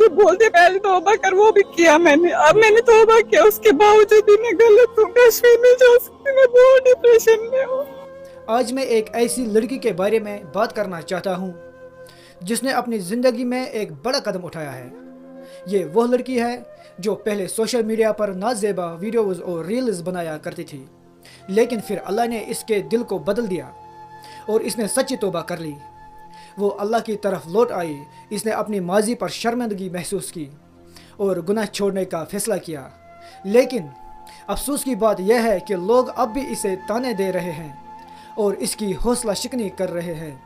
मुझे बोलते पहले तौबा कर, वो भी किया मैंने। अब मैंने तौबा किया, उसके बावजूद भी मैं गलत हूँ, कश्मीर में जा सकती, मैं बहुत डिप्रेशन में हूँ। आज मैं एक ऐसी लड़की के बारे में बात करना चाहता हूँ जिसने अपनी ज़िंदगी में एक बड़ा कदम उठाया है। ये वो लड़की है जो पहले सोशल मीडिया पर नाजेबा वीडियोज़ और रील्स बनाया करती थी, लेकिन फिर अल्लाह ने इसके दिल को बदल दिया और इसने सच्ची तौबा कर ली। वो अल्लाह की तरफ लौट आई। इसने अपनी माजी पर शर्मिंदगी महसूस की और गुनाह छोड़ने का फैसला किया। लेकिन अफसोस की बात यह है कि लोग अब भी इसे ताने दे रहे हैं और इसकी हौसला शिकनी कर रहे हैं।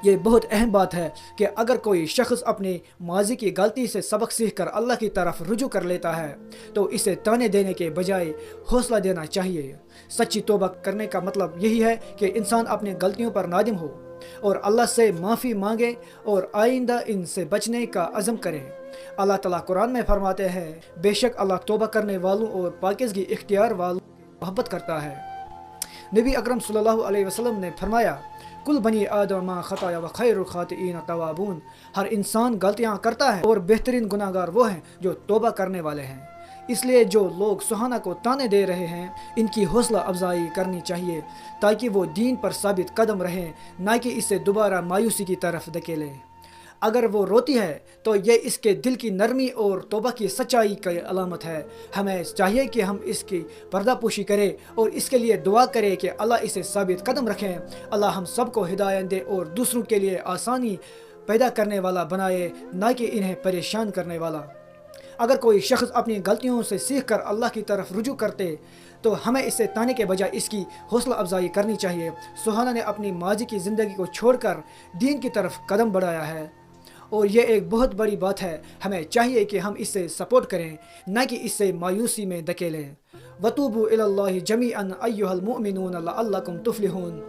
ये बहुत अहम बात है कि अगर कोई शख्स अपनी माजी की गलती से सबक सीख कर अल्लाह की तरफ रुजू कर लेता है तो इसे ताने देने के बजाय हौसला देना चाहिए। सच्ची तौबा करने का मतलब यही है कि इंसान अपनी गलतियों पर नादिम हो और अल्लाह से माफ़ी मांगे और आइंदा इनसे बचने का अज़म करे। अल्लाह ताला कुरान में फरमाते हैं, बेशक अल्लाह तौबा करने वालों और पाकीज़गी इख्तियार वालों की मोहब्बत करता है। नबी अकरम सल्लल्लाहु अलैहि वसल्लम ने फरमाया, कुल बनी आदम खताया व खैरुल खातिईन तवाबून। हर इंसान गलतियाँ करता है और बेहतरीन गुनाहगार वो हैं जो तौबा करने वाले हैं। इसलिए जो लोग सुहाना को ताने दे रहे हैं, इनकी हौसला अफजाई करनी चाहिए ताकि वो दीन पर साबित कदम रहें, ना कि इसे दोबारा मायूसी की तरफ धकेलें। अगर वो रोती है तो ये इसके दिल की नरमी और तौबा की सच्चाई की अलामत है। हमें चाहिए कि हम इसकी पर्दापोशी करें और इसके लिए दुआ करें कि अल्लाह इसे साबित कदम रखें। अल्लाह हम सबको हिदायत दे और दूसरों के लिए आसानी पैदा करने वाला बनाए, ना कि इन्हें परेशान करने वाला। अगर कोई शख्स अपनी गलतियों से सीख कर अल्लाह की तरफ रुजू करते तो हमें इससे ताने के बजाय इसकी हौसला अफजाई करनी चाहिए। सुहाना ने अपनी माजी की ज़िंदगी को छोड़कर दीन की तरफ कदम बढ़ाया है और ये एक बहुत बड़ी बात है। हमें चाहिए कि हम इससे सपोर्ट करें, न कि इससे मायूसी में धकेलें। वतूबू इलल्लाहि जमीअन अय्युहल मुमिनून लअल्लकुम तुफ्लिहून।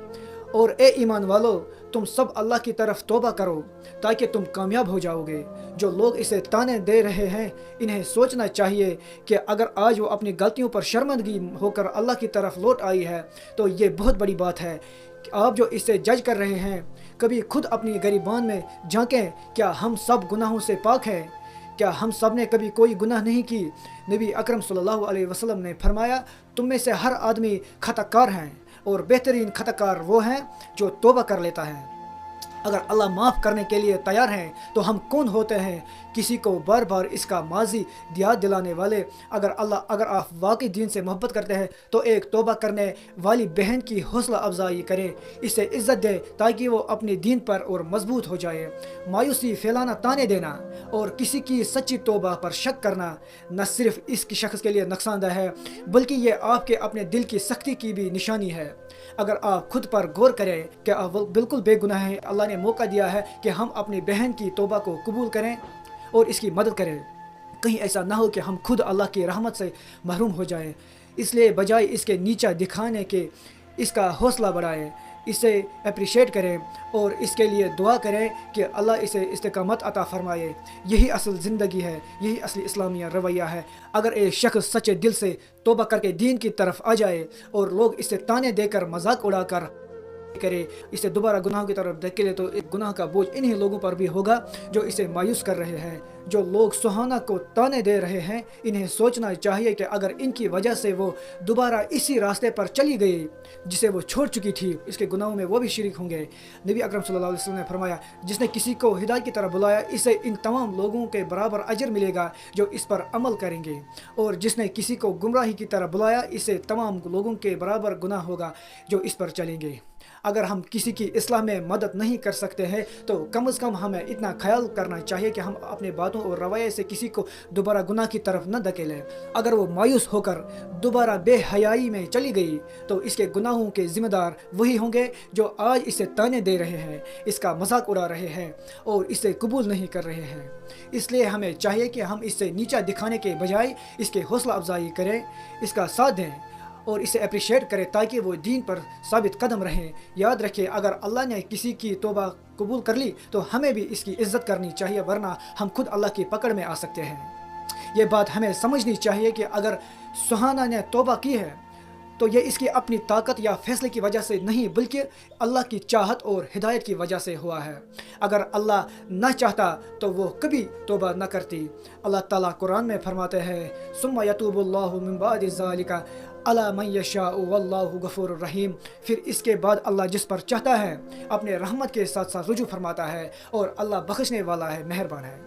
और ए ईमान वालो, तुम सब अल्लाह की तरफ तौबा करो ताकि तुम कामयाब हो जाओगे। जो लोग इसे ताने दे रहे हैं, इन्हें सोचना चाहिए कि अगर आज वो अपनी गलतियों पर शर्मिंदगी होकर अल्लाह की तरफ लौट आई है तो ये बहुत बड़ी बात है। आप जो इसे जज कर रहे हैं, कभी खुद अपनी गिरबान में झांकें। क्या हम सब गुनाहों से पाक हैं? क्या हम सब ने कभी कोई गुनाह नहीं की? नबी अकरम सल्लल्लाहु अलैहि वसल्लम ने फरमाया, तुम में से हर आदमी खताकार हैं और बेहतरीन खताकार वो हैं जो तौबा कर लेता है। अगर अल्लाह माफ़ करने के लिए तैयार हैं तो हम कौन होते हैं किसी को बार बार इसका माजी याद दिलाने वाले। अगर आप वाकई दीन से मोहब्बत करते हैं तो एक तौबा करने वाली बहन की हौसला अफजाई करें, इसे इज़्ज़त दें ताकि वो अपने दीन पर और मजबूत हो जाए। मायूसी फैलाना, ताने देना और किसी की सच्ची तौबा पर शक करना न सिर्फ इस शख्स के लिए नुकसानदेह है बल्कि ये आपके अपने दिल की सख्ती की भी निशानी है। अगर आप खुद पर गौर करें कि आप बिल्कुल बेगुनाह हैं, अल्लाह ने मौका दिया है कि हम अपनी बहन की तौबा को कबूल करें और इसकी मदद करें। कहीं ऐसा ना हो कि हम खुद अल्लाह की रहमत से महरूम हो जाएं। इसलिए बजाय इसके नीचा दिखाने के इसका हौसला बढ़ाएं, इसे अप्रिशिएट करें और इसके लिए दुआ करें कि अल्लाह इसे इस्तिकामत अता फरमाए। यही असल ज़िंदगी है, यही असली इस्लामिया रवैया है। अगर एक शख्स सच्चे दिल से तौबा करके दीन की तरफ आ जाए और लोग इसे ताने देकर मजाक उड़ाकर करे, इसे दोबारा गुनाह की तरफ धकेले, तो एक गुनाह का बोझ इन्हीं लोगों पर भी होगा जो इसे मायूस कर रहे हैं। जो लोग सुहाना को ताने दे रहे हैं, इन्हें सोचना चाहिए कि अगर इनकी वजह से वो दोबारा इसी रास्ते पर चली गई जिसे वो छोड़ चुकी थी, इसके गुनाहों में वो भी शरीक होंगे। नबी अकरम सल्लल्लाहु अलैहि वसल्लम ने फरमाया, जिसने किसी को हिदायत की तरफ बुलाया, इसे इन तमाम लोगों के बराबर अजर मिलेगा जो इस पर अमल करेंगे, और जिसने किसी को गुमराही की तरफ बुलाया, इसे तमाम लोगों के बराबर गुनाह होगा जो इस पर चलेंगे। अगर हम किसी की इस्लाह में मदद नहीं कर सकते हैं तो कम से कम हमें इतना ख्याल करना चाहिए कि हम अपने बातों और रवैये से किसी को दोबारा गुनाह की तरफ न धकेलें। अगर वो मायूस होकर दोबारा बेहयाई में चली गई तो इसके गुनाहों के ज़िम्मेदार वही होंगे जो आज इसे ताने दे रहे हैं, इसका मजाक उड़ा रहे हैं और इसे कबूल नहीं कर रहे हैं। इसलिए हमें चाहिए कि हम इसे नीचा दिखाने के बजाय इसके हौसला अफजाई करें, इसका साथ दें और इसे अप्रिशिएट करें ताकि वो दीन पर साबित कदम रहें। याद रखें, अगर अल्लाह ने किसी की तौबा कबूल कर ली तो हमें भी इसकी इज़्ज़त करनी चाहिए, वरना हम खुद अल्लाह की पकड़ में आ सकते हैं। ये बात हमें समझनी चाहिए कि अगर सुहाना ने तौबा की है تو یہ اس کی اپنی طاقت یا فیصلے کی وجہ سے نہیں بلکہ اللہ کی چاہت اور ہدایت کی وجہ سے ہوا ہے۔ اگر اللہ نہ چاہتا تو وہ کبھی توبہ نہ کرتی۔ اللہ تعالیٰ قرآن میں فرماتے ہیں ثم یتوب اللہ من بعد ذالک علی من یشاء واللہ غفور الرحیم، پھر اس کے بعد اللہ جس پر چاہتا ہے اپنے رحمت کے ساتھ ساتھ رجوع فرماتا ہے، اور اللہ بخشنے والا ہے، مہربان ہے۔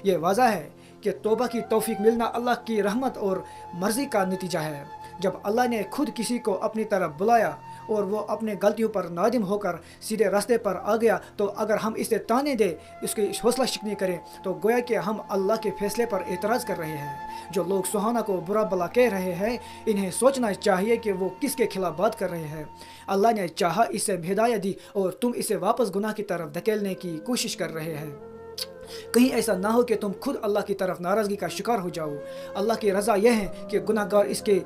یہ واضح ہے کہ توبہ کی توفیق ملنا اللہ کی رحمت اور مرضی کا نتیجہ ہے۔ جب اللہ نے خود کسی کو اپنی طرف بلایا اور وہ اپنے غلطیوں پر نادم ہو کر سیدھے راستے پر آ گیا، تو اگر ہم اسے تانے دیں، اس کی حوصلہ شکنی کریں، تو گویا کہ ہم اللہ کے فیصلے پر اعتراض کر رہے ہیں۔ جو لوگ سہانا کو برا بلا کہہ رہے ہیں، انہیں سوچنا چاہیے کہ وہ کس کے خلاف بات کر رہے ہیں۔ اللہ نے چاہا اسے ہدایت دی اور تم اسے واپس گناہ کی طرف دھکیلنے کی کوشش کر رہے ہیں۔ کہیں ایسا نہ ہو کہ تم خود اللہ کی طرف ناراضگی کا شکار ہو جاؤ۔ اللہ کی رضا یہ ہے کہ گناہ گار اس کے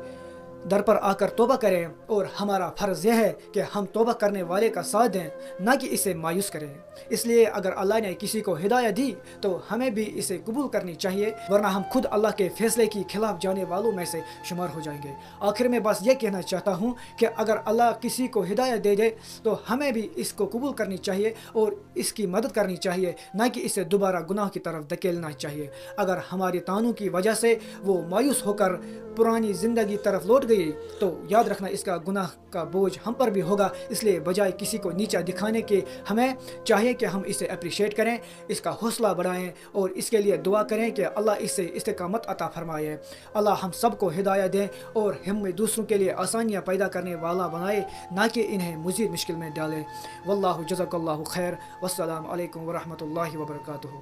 در پر آ کر توبہ کریں، اور ہمارا فرض یہ ہے کہ ہم توبہ کرنے والے کا ساتھ دیں، نہ کہ اسے مایوس کریں۔ اس لیے اگر اللہ نے کسی کو ہدایت دی تو ہمیں بھی اسے قبول کرنی چاہیے، ورنہ ہم خود اللہ کے فیصلے کی خلاف جانے والوں میں سے شمار ہو جائیں گے۔ آخر میں بس یہ کہنا چاہتا ہوں کہ اگر اللہ کسی کو ہدایت دے تو ہمیں بھی اس کو قبول کرنی چاہیے اور اس کی مدد کرنی چاہیے، نہ کہ اسے دوبارہ گناہ کی طرف دھکیلنا چاہیے۔ اگر ہمارے تانوں کی وجہ سے وہ مایوس ہو کر پرانی زندگی طرف لوٹ گئی تو یاد رکھنا اس کا گناہ کا بوجھ ہم پر بھی ہوگا۔ اس لیے بجائے کسی کو نیچا دکھانے کے ہمیں چاہیے کہ ہم اسے اپریشیٹ کریں، اس کا حوصلہ بڑھائیں اور اس کے لیے دعا کریں کہ اللہ اس سے استقامت عطا فرمائے۔ اللہ ہم سب کو ہدایت دیں اور ہمیں دوسروں کے لیے آسانیاں پیدا کرنے والا بنائے، نہ کہ انہیں مزید مشکل میں ڈالے۔ واللہ جزاک اللہ خیر، والسلام علیکم ورحمۃ اللہ وبرکاتہ۔